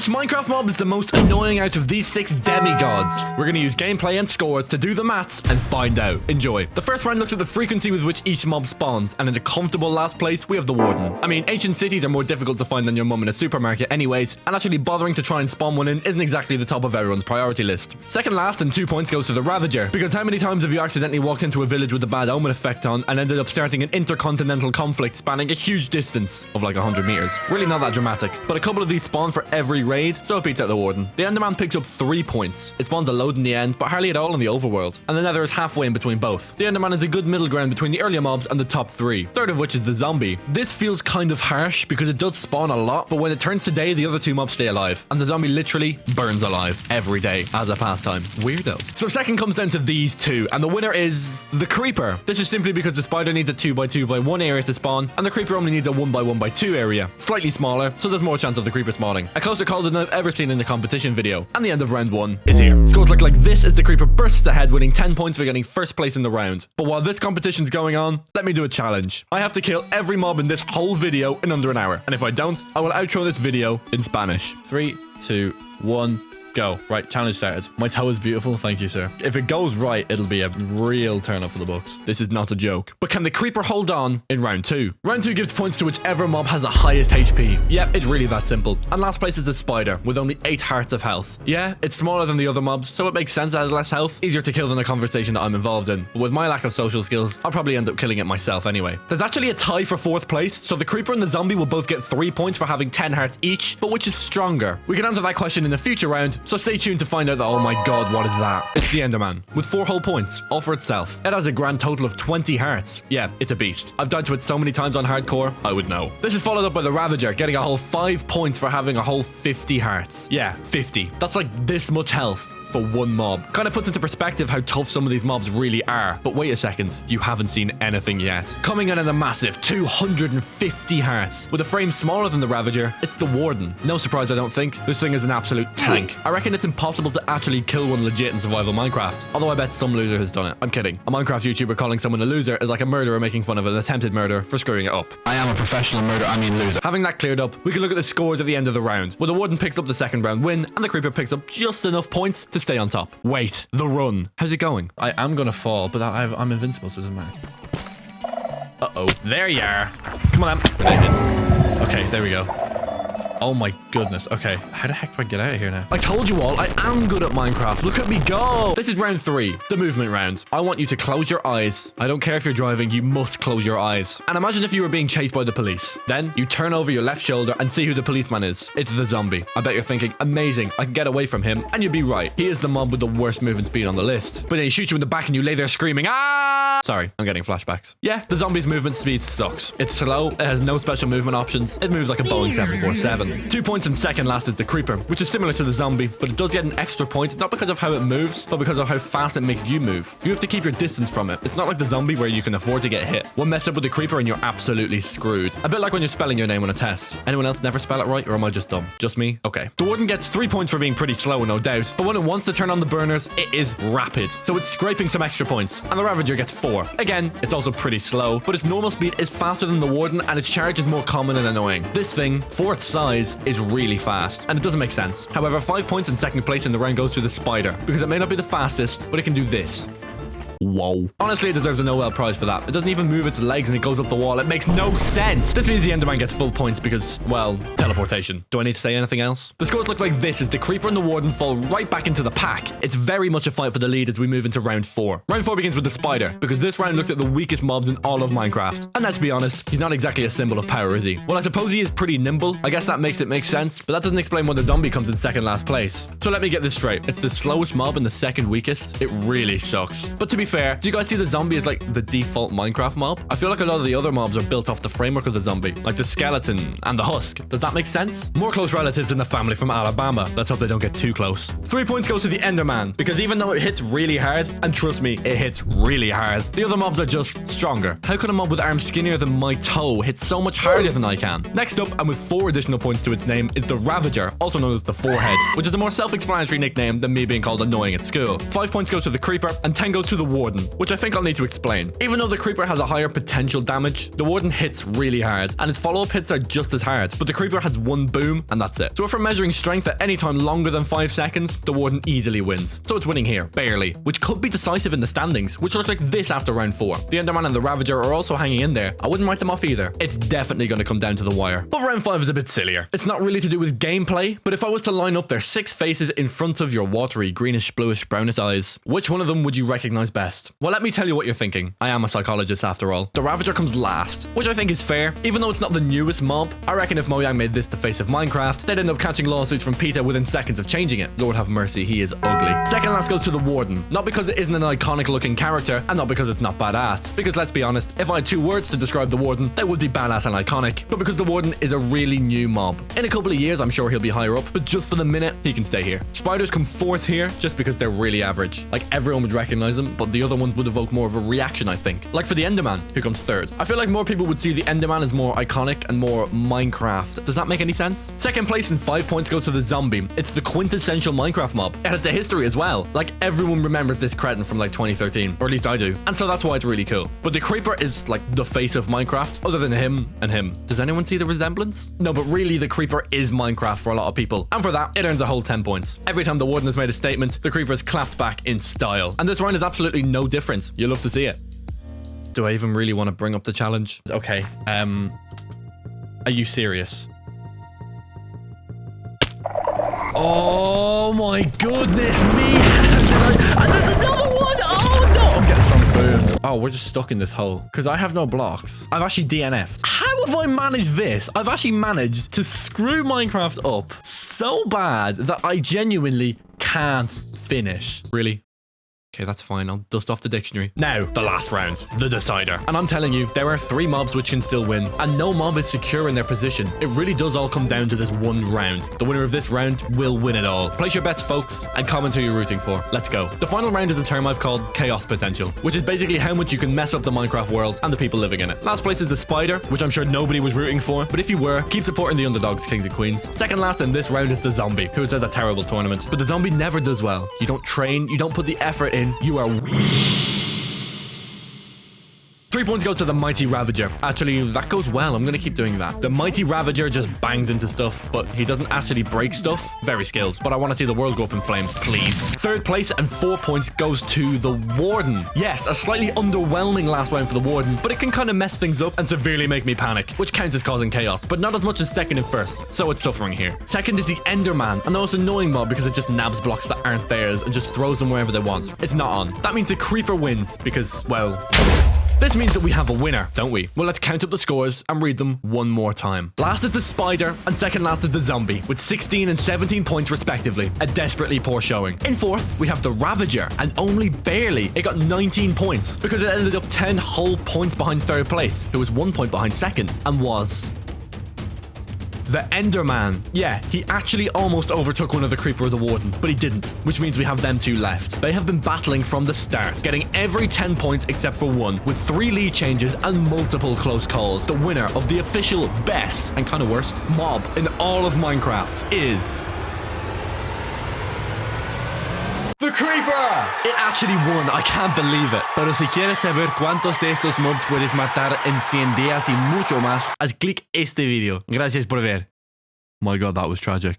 which Minecraft mob is the most annoying out of these 6 demigods? We're going to use gameplay and scores to do the maths and find out. Enjoy. The first round looks at the frequency with which each mob spawns, and in a comfortable last place, we have the warden. I mean, ancient cities are more difficult to find than your mum in a supermarket anyways, and actually bothering to try and spawn one in isn't exactly the top of everyone's priority list. Second last and 2 points goes to the ravager, because how many times have you accidentally walked into a village with a bad omen effect on and ended up starting an intercontinental conflict spanning a huge distance of like 100 meters? Really not that dramatic, but a couple of these spawn for every raid, so it beats out the warden. The enderman picks up 3 points. It spawns a load in the end, but hardly at all in the overworld, and the nether is halfway in between both. The enderman is a good middle ground between the earlier mobs and the top 3, third of which is the zombie. This feels kind of harsh because it does spawn a lot, but when it turns to day, the other 2 mobs stay alive, and the zombie literally burns alive every day as a pastime. Weirdo. So second comes down to these 2, and the winner is the creeper. This is simply because the spider needs a 2x2x1 area to spawn, and the creeper only needs a 1x1x2 area. Slightly smaller, so there's more chance of the creeper spawning. A closer call than I've ever seen in the competition video, and the end of round 1 is here. Scores look like this as the creeper bursts ahead, winning 10 points for getting first place in the round. But while this competition's going on, let me do a challenge. I have to kill every mob in this whole video in under an hour, and if I don't, I will outro this video in Spanish. 3, 2, 1... go. Right, challenge started. My toe is beautiful. Thank you, sir. If it goes right, it'll be a real turn up for the books. This is not a joke. But can the creeper hold on in round 2? Round 2 gives points to whichever mob has the highest HP. Yep, it's really that simple. And last place is the spider with only 8 hearts of health. Yeah, it's smaller than the other mobs, so it makes sense it has less health. Easier to kill than a conversation that I'm involved in. But with my lack of social skills, I'll probably end up killing it myself anyway. There's actually a tie for 4th place, so the creeper and the zombie will both get 3 points for having 10 hearts each, but which is stronger? We can answer that question in the future round, so stay tuned to find out that, oh my god, what is that? It's the enderman, with 4 whole points, all for itself. It has a grand total of 20 hearts. Yeah, it's a beast. I've died to it so many times on hardcore, I would know. This is followed up by the ravager, getting a whole 5 points for having a whole 50 hearts. Yeah, 50. That's like this much health for 1 mob. Kind of puts into perspective how tough some of these mobs really are. But wait a second, you haven't seen anything yet. Coming in at a massive 250 hearts, with a frame smaller than the ravager, it's the warden. No surprise, I don't think. This thing is an absolute tank. I reckon it's impossible to actually kill one legit in survival Minecraft, although I bet some loser has done it. I'm kidding. A Minecraft YouTuber calling someone a loser is like a murderer making fun of an attempted murder for screwing it up. I am a professional murderer, I mean loser. Having that cleared up, we can look at the scores at the end of the round, where the warden picks up the second round win, and the creeper picks up just enough points to stay on top. Wait, the run. How's it going? I am gonna fall, but I'm invincible, so it doesn't matter. Uh-oh. There you are. Come on, okay, there we go. Oh my goodness. Okay, how the heck do I get out of here now? I told you all, I am good at Minecraft. Look at me go. This is round 3, the movement round. I want you to close your eyes. I don't care if you're driving, you must close your eyes. And imagine if you were being chased by the police. Then you turn over your left shoulder and see who the policeman is. It's the zombie. I bet you're thinking, amazing, I can get away from him. And you'd be right. He is the mob with the worst movement speed on the list. But then he shoots you in the back and you lay there screaming, ah! Sorry, I'm getting flashbacks. Yeah, the zombie's movement speed sucks. It's slow, it has no special movement options. It moves like a Boeing 747. 2 points in second last is the creeper, which is similar to the zombie, but it does get an extra point, not because of how it moves, but because of how fast it makes you move. You have to keep your distance from it. It's not like the zombie where you can afford to get hit. One mess up with the creeper and you're absolutely screwed. A bit like when you're spelling your name on a test. Anyone else never spell it right, or am I just dumb? Just me? Okay. The warden gets 3 points for being pretty slow, no doubt, but when it wants to turn on the burners, it is rapid, so it's scraping some extra points. And the ravager gets 4. Again, it's also pretty slow, but its normal speed is faster than the warden, and its charge is more common and annoying. This thing, for its size, is really fast, and it doesn't make sense. However, 5 points in second place in the round goes to the spider, because it may not be the fastest, but it can do this. Whoa. Honestly, it deserves a Nobel Prize for that. It doesn't even move its legs and it goes up the wall. It makes no sense. This means the enderman gets full points because, well, teleportation. Do I need to say anything else? The scores look like this as the creeper and the warden fall right back into the pack. It's very much a fight for the lead as we move into round 4. Round 4 begins with the spider, because this round looks at the weakest mobs in all of Minecraft. And let's be honest, he's not exactly a symbol of power, is he? Well, I suppose he is pretty nimble. I guess that makes it make sense, but that doesn't explain why the zombie comes in second last place. So let me get this straight. It's the slowest mob and the second weakest. It really sucks. But to be fair, do you guys see the zombie as like the default Minecraft mob? I feel like a lot of the other mobs are built off the framework of the zombie, like the skeleton and the husk. Does that make sense? More close relatives in the family from Alabama. Let's hope they don't get too close. 3 points goes to the enderman, because even though it hits really hard, and trust me, it hits really hard, the other mobs are just stronger. How can a mob with arms skinnier than my toe hit so much harder than I can? Next up, and with 4 additional points to its name, is the ravager, also known as the forehead, which is a more self-explanatory nickname than me being called annoying at school. 5 points go to the creeper, and 10 go to the warden, which I think I'll need to explain. Even though the creeper has a higher potential damage, the warden hits really hard, and his follow-up hits are just as hard, but the creeper has one boom, and that's it. So if we're measuring strength at any time longer than 5 seconds, the warden easily wins. So it's winning here, barely, which could be decisive in the standings, which look like this after round 4. The enderman and the ravager are also hanging in there. I wouldn't write them off either. It's definitely going to come down to the wire. But round 5 is a bit sillier. It's not really to do with gameplay, but if I was to line up their 6 faces in front of your watery, greenish, bluish, brownish eyes, which one of them would you recognize best? Well, let me tell you what you're thinking. I am a psychologist after all. The ravager comes last, which I think is fair. Even though it's not the newest mob, I reckon if Mojang made this the face of Minecraft, they'd end up catching lawsuits from PETA within seconds of changing it. Lord have mercy, he is ugly. Second last goes to the warden. Not because it isn't an iconic looking character, and not because it's not badass. Because let's be honest, if I had 2 words to describe the warden, they would be badass and iconic. But because the warden is a really new mob. In a couple of years, I'm sure he'll be higher up, but just for the minute, he can stay here. Spiders come 4th here just because they're really average. Like everyone would recognize them, but the other ones would evoke more of a reaction, I think. Like for the enderman, who comes 3rd. I feel like more people would see the enderman as more iconic and more Minecraft. Does that make any sense? Second place and 5 points goes to the zombie. It's the quintessential Minecraft mob. It has the history as well. Like everyone remembers this cretin from like 2013, or at least I do. And so that's why it's really cool. But the creeper is like the face of Minecraft, other than him and him. Does anyone see the resemblance? No, but really the creeper is Minecraft for a lot of people. And for that, it earns a whole 10 points. Every time the warden has made a statement, the creeper is clapped back in style. And this round is absolutely no different. You'll love to see it. Do I even really want to bring up the challenge? Okay, are you serious? Oh my goodness me! And there's another one! Oh no! I'm getting sonic boomed. Oh, we're just stuck in this hole. Because I have no blocks. I've actually DNF'd. How have I managed this? I've actually managed to screw Minecraft up so bad that I genuinely can't finish. Really? Okay, that's fine. I'll dust off the dictionary. Now, the last round, the decider. And I'm telling you, there are 3 mobs which can still win, and no mob is secure in their position. It really does all come down to this one round. The winner of this round will win it all. Place your bets, folks, and comment who you're rooting for. Let's go. The final round is a term I've called chaos potential, which is basically how much you can mess up the Minecraft world and the people living in it. Last place is the spider, which I'm sure nobody was rooting for, but if you were, keep supporting the underdogs, kings and queens. Second last in this round is the zombie, who has had a terrible tournament. But the zombie never does well. You don't train, you don't put the effort in, you are weak. 3 points goes to the mighty ravager. Actually, that goes well. I'm going to keep doing that. The mighty ravager just bangs into stuff, but he doesn't actually break stuff. Very skilled, but I want to see the world go up in flames, please. 3rd place and 4 points goes to the warden. Yes, a slightly underwhelming last round for the warden, but it can kind of mess things up and severely make me panic, which counts as causing chaos, but not as much as 2nd and 1st, so it's suffering here. 2nd is the enderman, and the most annoying mob because it just nabs blocks that aren't theirs and just throws them wherever they want. It's not on. That means the creeper wins because, well... This means that we have a winner, don't we? Well, let's count up the scores and read them one more time. Last is the spider, and second last is the zombie, with 16 and 17 points respectively. A desperately poor showing. In 4th, we have the ravager, and only barely, it got 19 points, because it ended up 10 whole points behind 3rd place, who was 1 point behind 2nd, and was... the enderman. Yeah, he actually almost overtook one of the creeper or the warden, but he didn't, which means we have them 2 left. They have been battling from the start, getting every 10 points except for 1, with 3 lead changes and multiple close calls. The winner of the official best, and kind of worst, mob in all of Minecraft is... the creeper! It actually won, I can't believe it. Pero si quieres saber cuántos de estos mobs puedes matar en 100 días y mucho más, haz clic este video. Gracias por ver. My god, that was tragic.